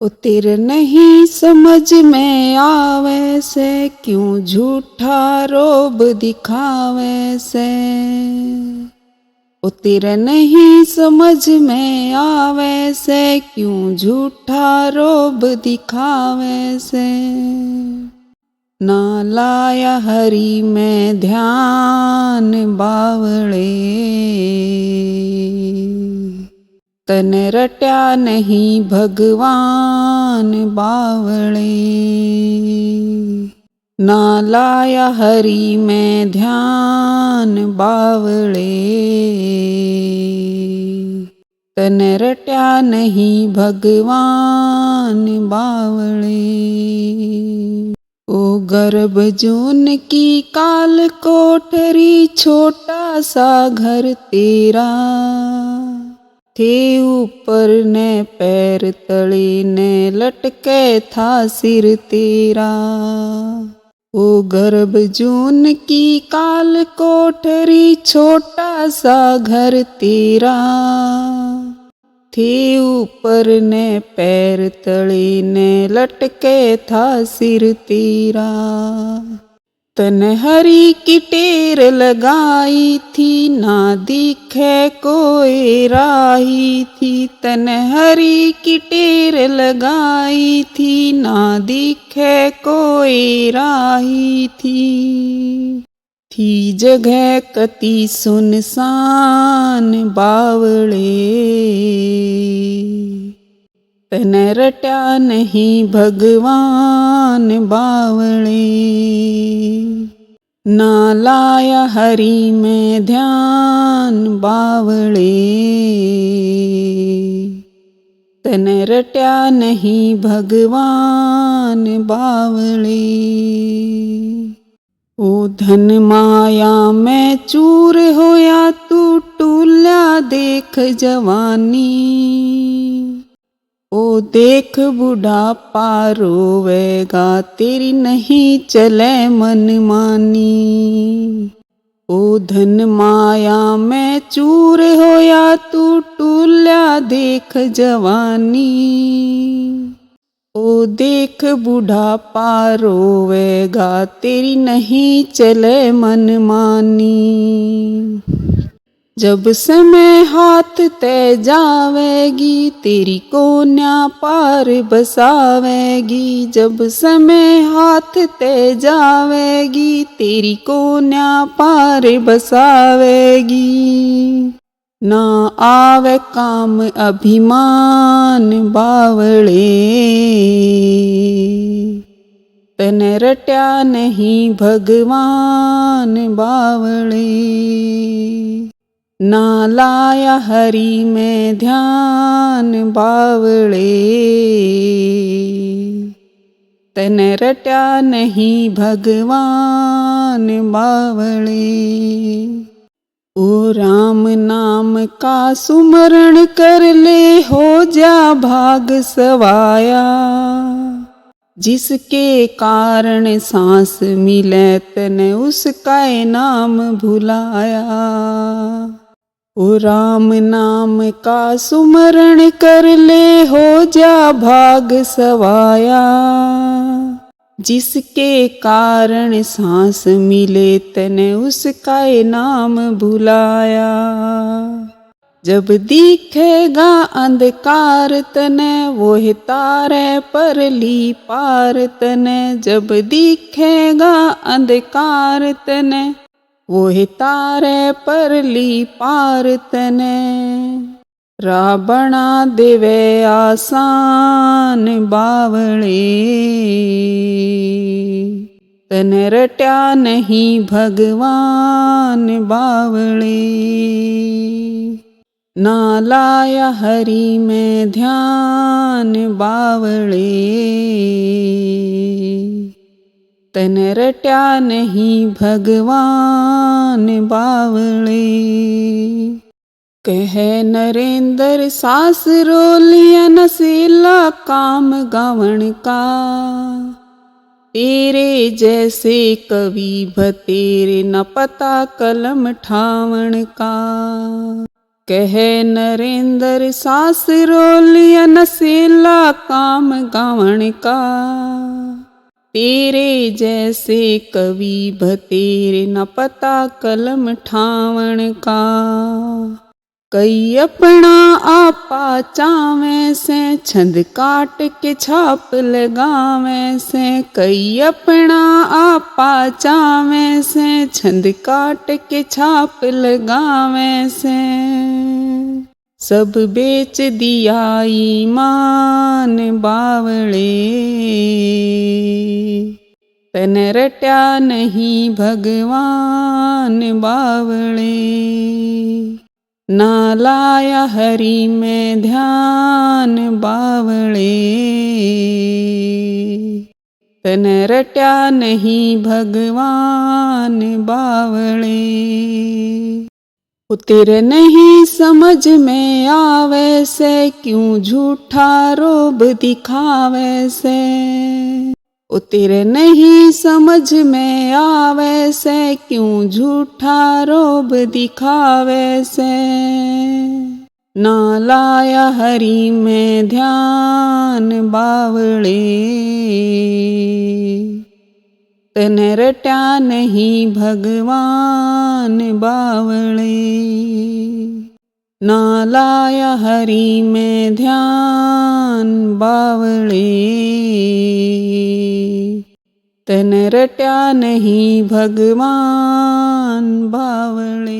ओ तेरे नहीं समझ में आवे से, क्यों झूठा रोब दिखावे से। ओ तेरे नहीं समझ में आवे से, क्यों झूठा रोब दिखावे से। ना लाया हरि में ध्यान बावड़े, तने रट्या नहीं भगवान बावड़े। ना लाया हरि में ध्यान बावड़े, तने रट्या नहीं भगवान बावड़े। ओ गर्भ जून की काल कोठरी, छोटा सा घर तेरा, थे ऊपर ने पैर तले ने लटके था सिर तेरा। ओ गर्भ जून की काल कोठरी, छोटा सा घर तेरा, थे ऊपर ने पैर तले ने लटके था सिर तेरा। तन हरि की टेर लगाई थी, ना दिखे कोई राही थी। तन हरि की टेर लगाई थी, ना दिखे कोई राही थी जगह कति सुनसान बावड़े, तन रट्या नहीं भगवान बावड़े। ना लाया हरि में ध्यान बावड़े, तन रट्या नहीं भगवान बावड़े। ओ धन माया में चूर होया तू, टूल्या देख जवानी। ओ देख बुढ़ापा रोवेगा, तेरी नहीं चले मनमानी। ओ धन माया में चूर होया तू, टूल्या देख जवानी। ओ देख बुढ़ापा रोवेगा, तेरी नहीं चले मनमानी। जब समय हाथ ते जावेगी, तेरी कोन्या पार बसावेगी। जब समय हाथ ते जावेगी, तेरी कोन्या पार बसावेगी। ना आवे काम अभिमान बावड़े, तन रट्या नहीं भगवान बावड़े। ना लाया हरि में ध्यान बावड़े, तन रट्या नहीं भगवान बावड़े। ओ राम नाम का सुमरण कर ले, हो जा भाग सवाया। जिसके कारण सांस मिले, तने उसका नाम भुलाया। ओ राम नाम का सुमरण कर ले, हो जा भाग सवाया। जिसके कारण सांस मिले, तने उसका नाम भुलाया। जब दिखेगा अंधकार तने, वो है तारे पर ली पार तने। जब दिखेगा अंधकार तने, वो है तारे पर ली पार तने। राह बना देवे आसान बावड़े, तन रट्या नहीं भगवान बावड़े। ना लाया हरि में ध्यान बावड़े, तन रट्या नहीं भगवान बावड़े। कह नरेंद्र सास रोलिया, नसीला काम गावण का। तेरे जैसे कवि भतेरे, न पता कलम ठावण का। कहे नरेंद्र सास रोलिया नसीला काम गावण का। तेरे जैसे कवि भतेरे न पता कलम ठावण का। कई अपना आपा चावे से छंद काट के छाप लगावे से। कई अपना आपा चावे से छंद काट के छाप लगावे से। सब बेच दिया ईमान बावले, तन रट्या नहीं भगवान बावले। ना लाया हरि में ध्यान बावले, तन रट्या नहीं भगवान बावले। तेरे नहीं समझ में आवे से क्यों झूठा रोब दिखावे से। तेरे नहीं समझ में आवे से क्यों झूठा रोब दिखावे से। ना लाया हरि में ध्यान बावले, तन रट्या नहीं भगवान बावले। ना लाया हरि में ध्यान बावले, तन रट्या नहीं भगवान बावले।